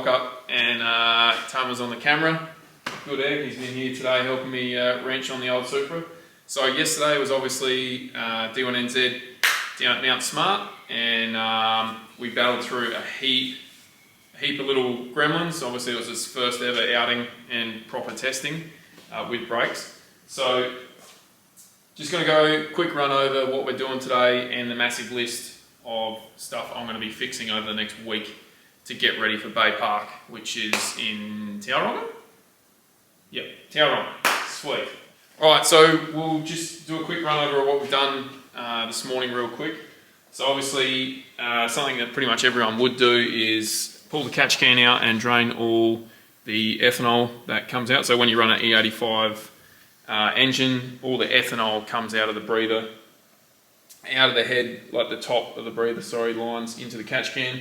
lock-up, and Tama's on the camera. Good egg, he's been here today helping me wrench on the old Supra. So yesterday was obviously D1NZ down at Mount Smart, and we battled through a heap of little gremlins. Obviously it was his first ever outing and proper testing with brakes. So just going to go quick run over what we're doing today and the massive list of stuff I'm going to be fixing over the next week to get ready for Bay Park, which is in Tauranga? Yep, Tauranga. Sweet. Alright, so we'll just do a quick run over of what we've done this morning real quick. So obviously something that pretty much everyone would do is pull the catch can out and drain all the ethanol that comes out. So when you run an E85 engine, all the ethanol comes out of the breather, out of the head, like the top of the breather, sorry, lines into the catch can.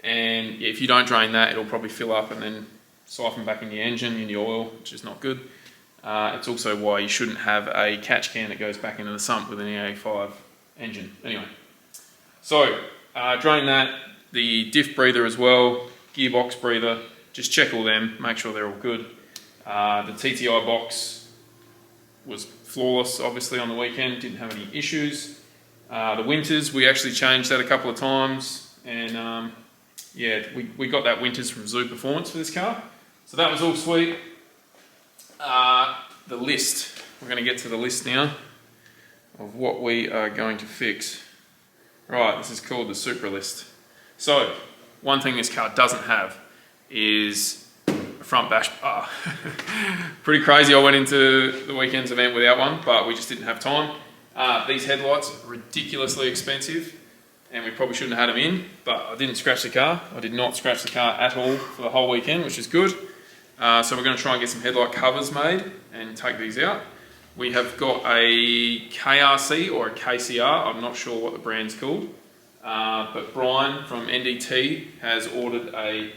And if you don't drain that, it'll probably fill up and then siphon back in the engine, in the oil, which is not good. It's also why you shouldn't have a catch can that goes back into the sump with an E85 engine. Anyway, so drain that, the diff breather as well, gearbox breather, just check all them, make sure they're all good. The TTI box was flawless, obviously, on the weekend, didn't have any issues. The winters, we actually changed that a couple of times, and yeah, we got that winters from Zoo Performance for this car. So that was all sweet. The list, we're going to get to the list now of what we are going to fix. Right, this is called the Supra list. So, one thing this car doesn't have is a front bash bar. Pretty crazy, I went into the weekend's event without one, but we just didn't have time. These headlights are ridiculously expensive, and we probably shouldn't have had them in, but I didn't scratch the car. I did not scratch the car at all for the whole weekend, which is good. So we're going to try and get some headlight covers made and take these out. We have got a KRC or a KCR, I'm not sure what the brand's called, but Brian from NDT has ordered a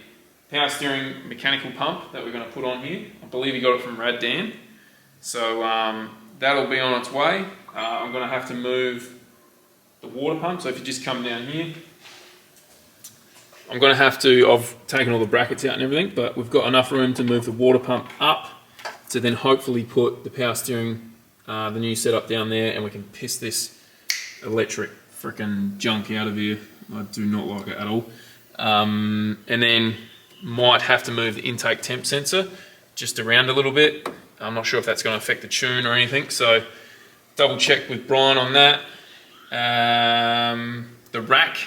power steering mechanical pump that we're going to put on here. I believe he got it from Rad Dan. So that'll be on its way. I'm going to have to move the water pump, so if you just come down here, I'm going to have to, I've taken all the brackets out and everything, but we've got enough room to move the water pump up to then hopefully put the power steering, the new setup down there, and we can piss this electric freaking junk out of here. I do not like it at all. And then might have to move the intake temp sensor just around a little bit. I'm not sure if that's going to affect the tune or anything, so double check with Brian on that. The rack,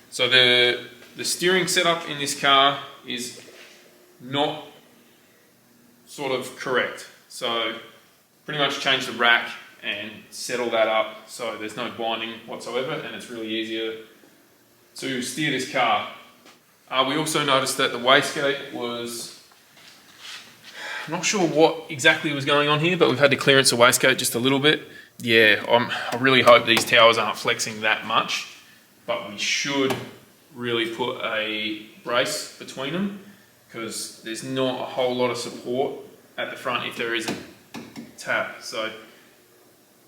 so the steering setup in this car is not sort of correct. So pretty much change the rack and settle that up so there's no binding whatsoever, and it's really easier to steer this car. We also noticed that the wastegate was, I'm not sure what exactly was going on here, but we've had to clearance the wastegate just a little bit. Yeah, I really hope these towers aren't flexing that much, but we should really put a brace between them because there's not a whole lot of support at the front if there is a tap. So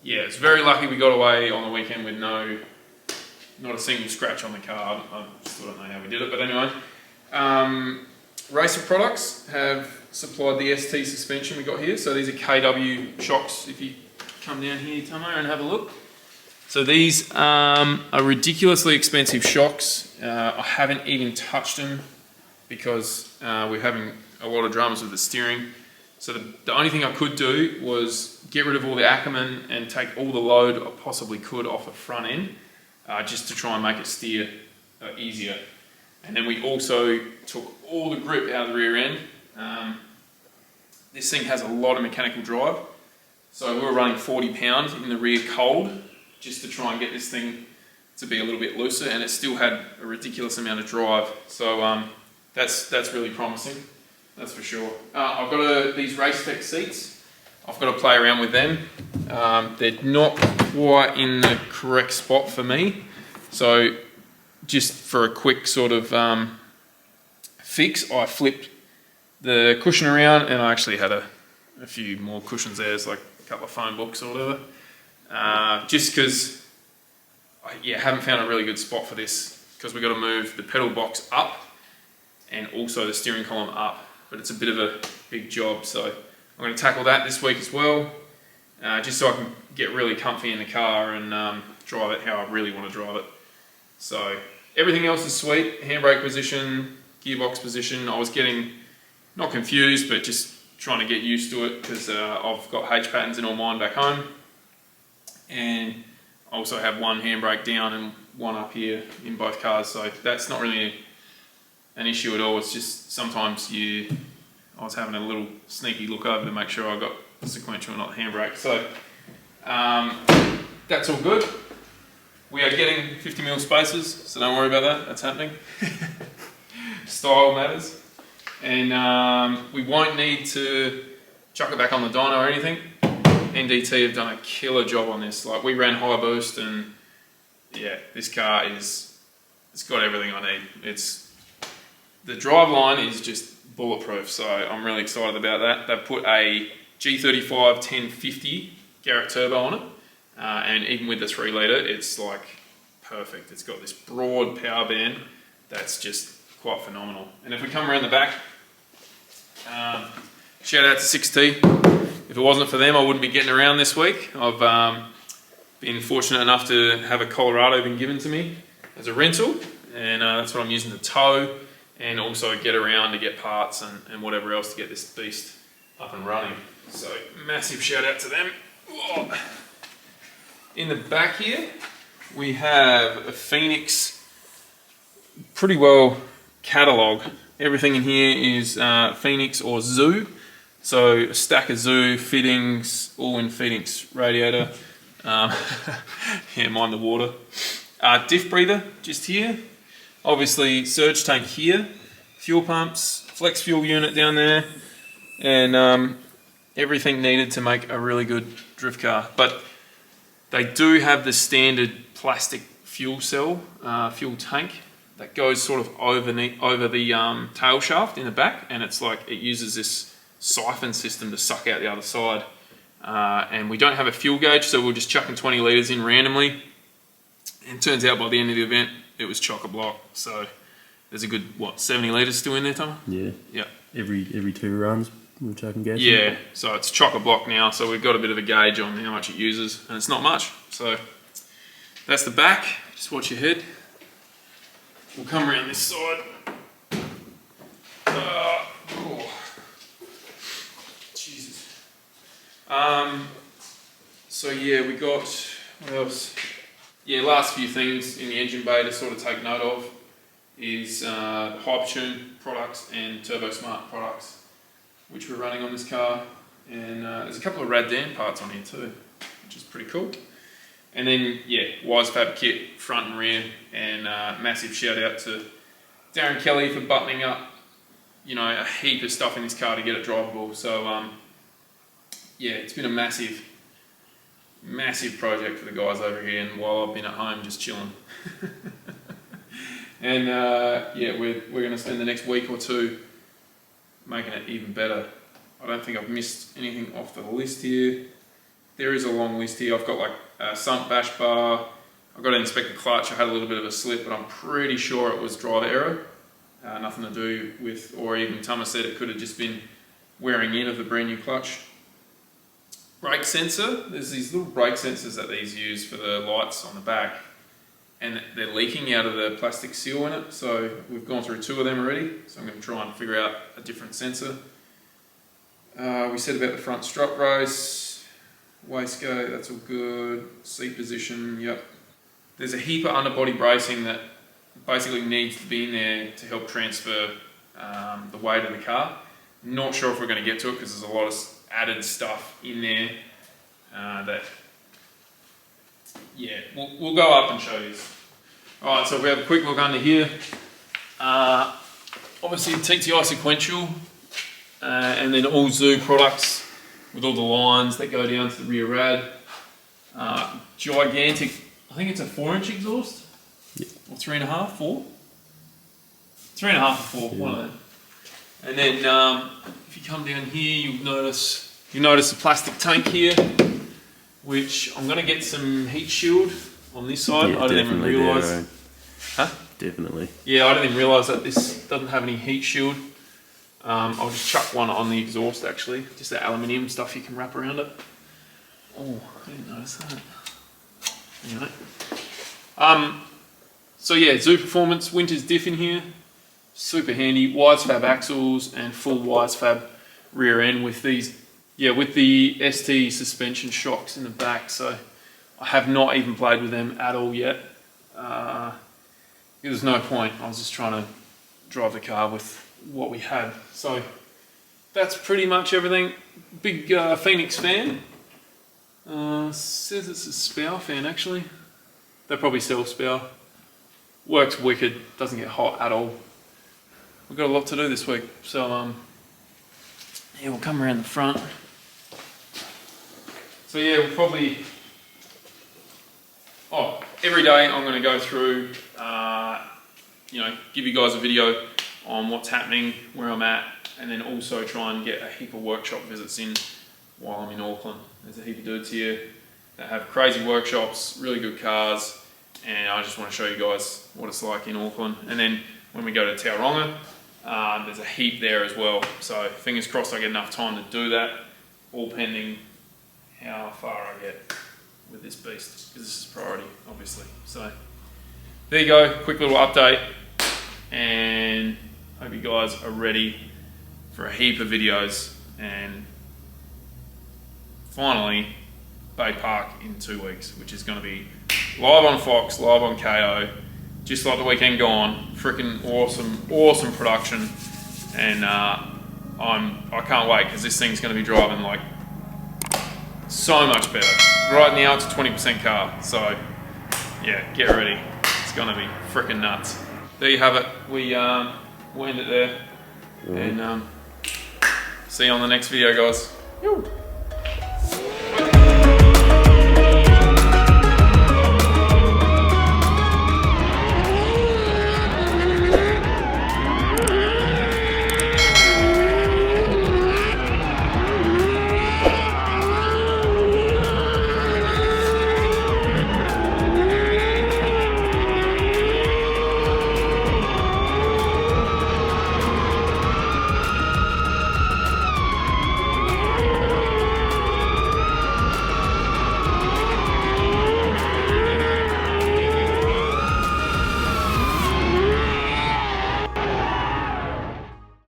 yeah, it's very lucky we got away on the weekend with not a single scratch on the car. I still don't know how we did it, but anyway. Racer Products have supplied the ST suspension we got here. So these are KW shocks. If you come down here, Tomo, and have a look. So these are ridiculously expensive shocks. I haven't even touched them because we're having a lot of dramas with the steering. So the only thing I could do was get rid of all the Ackerman and take all the load I possibly could off the front end, just to try and make it steer easier. And then we also took all the grip out of the rear end. This thing has a lot of mechanical drive. So we were running 40 pounds in the rear cold just to try and get this thing to be a little bit looser, and it still had a ridiculous amount of drive. So that's really promising, that's for sure. I've got these Race Tech seats. I've got to play around with them. They're not quite in the correct spot for me. So just for a quick sort of fix, I flipped the cushion around, and I actually had a few more cushions there. It's like a couple of phone books or whatever. Just because I haven't found a really good spot for this, because we've got to move the pedal box up and also the steering column up, but it's a bit of a big job, so I'm going to tackle that this week as well, just so I can get really comfy in the car and drive it how I really want to drive it. So everything else is sweet. Handbrake position, gearbox position. I was getting not confused, but just trying to get used to it because I've got H patterns in all mine back home, and I also have one handbrake down and one up here in both cars, so that's not really an issue at all. It's just sometimes I was having a little sneaky look over to make sure I got the sequential and not the handbrake. So that's all good. We are getting 50mm spacers, so don't worry about that, that's happening. Style matters. And we won't need to chuck it back on the dyno or anything. NDT have done a killer job on this. Like, we ran high boost, and yeah, this car it's got everything I need. The drive line is just bulletproof, so I'm really excited about that. They've put a G35 1050 Garrett turbo on it, and even with the 3 litre, it's like perfect. It's got this broad power band that's just quite phenomenal. And if we come around the back, shout out to 6T. If it wasn't for them, I wouldn't be getting around this week. I've been fortunate enough to have a Colorado been given to me as a rental, and that's what I'm using to tow and also get around to get parts and whatever else to get this beast up and running. So massive shout out to them. Whoa. In the back here, we have a Phoenix, pretty well catalogue. Everything in here is Phoenix or Zoo. So a stack of Zoo fittings, all in Phoenix radiator. Yeah, mind the water. Diff breather just here. Obviously surge tank here. Fuel pumps, flex fuel unit down there, and everything needed to make a really good drift car. But they do have the standard plastic fuel cell, fuel tank that goes sort of over the tail shaft in the back, and it's like it uses this siphon system to suck out the other side. And we don't have a fuel gauge, so we're just chucking 20 litres in randomly. And it turns out by the end of the event, it was chock-a-block. So there's a good, 70 litres still in there, Tom? Yeah. Yeah. Every 2 runs, we're chucking gas. Yeah, so it's chock-a-block now, so we've got a bit of a gauge on how much it uses, and it's not much. So that's the back. Just watch your head. We'll come around this side. Jesus. So yeah, we got, what else? Yeah, last few things in the engine bay to sort of take note of is Hypertune products and Turbo Smart products, which we're running on this car. And there's a couple of rad Dan parts on here too, which is pretty cool. And then, yeah, Wise Fab kit, front and rear, and massive shout out to Darren Kelly for buttoning up, a heap of stuff in this car to get it drivable. So, yeah, it's been a massive project for the guys over here, and while I've been at home just chilling. And yeah, we're going to spend the next week or two making it even better. I don't think I've missed anything off the list here. There is a long list here. I've got like a sump bash bar. I've got to inspect the clutch. I had a little bit of a slip, but I'm pretty sure it was driver error. Nothing to do with, or even Thomas said it could have just been wearing in of the brand new clutch. Brake sensor. There's these little brake sensors that these use for the lights on the back, and they're leaking out of the plastic seal in it. So we've gone through 2 of them already. So I'm going to try and figure out a different sensor. We said about the front strut brace, wastegate, that's all good. Seat position, yep. There's a heap of underbody bracing that basically needs to be in there to help transfer the weight of the car. Not sure if we're going to get to it because there's a lot of added stuff in there that, yeah, we'll go up and show you. Alright, so if we have a quick look under here, obviously TTI sequential, and then all Zoo products with all the lines that go down to the rear rad. Gigantic, I think it's a 4-inch exhaust, yep. Or 3.5, 4? 3.5 or 4, one of them. And then if you come down here, you'll notice the plastic tank here, which I'm going to get some heat shield on this side. Yeah, I didn't even realise. There, Huh? definitely. Yeah, I didn't even realise that this doesn't have any heat shield. I'll just chuck one on the exhaust actually, just the aluminium stuff you can wrap around it. Oh, I didn't notice that. Anyway. So yeah, Zoo Performance, Winter's diff in here. Super handy, Wisefab axles and full Wisefab rear end with these, yeah, with the ST suspension shocks in the back. So I have not even played with them at all yet. There's no point. I was just trying to drive the car with what we had. So that's pretty much everything. Big Phoenix fan. Says it's a Spow fan actually. They probably sell Spow. Works wicked, doesn't get hot at all. We've got a lot to do this week, so yeah, we'll come around the front. So yeah, we'll probably, every day I'm going to go through, you know, give you guys a video on what's happening, where I'm at, and then also try and get a heap of workshop visits in while I'm in Auckland. There's a heap of dudes here that have crazy workshops, really good cars, and I just want to show you guys what it's like in Auckland. And then when we go to Tauranga, there's a heap there as well. So fingers crossed I get enough time to do that, all pending how far I get with this beast, because this is priority, obviously. So there you go, quick little update, and hope you guys are ready for a heap of videos. And finally, Bay Park in 2 weeks, which is going to be live on Fox, live on KO, just like the weekend gone. Freaking awesome production, and I can't wait, because this thing's going to be driving like so much better. Right now it's a 20% car, so yeah, get ready. It's going to be freaking nuts. There you have it. We'll end it there, and see you on the next video, guys.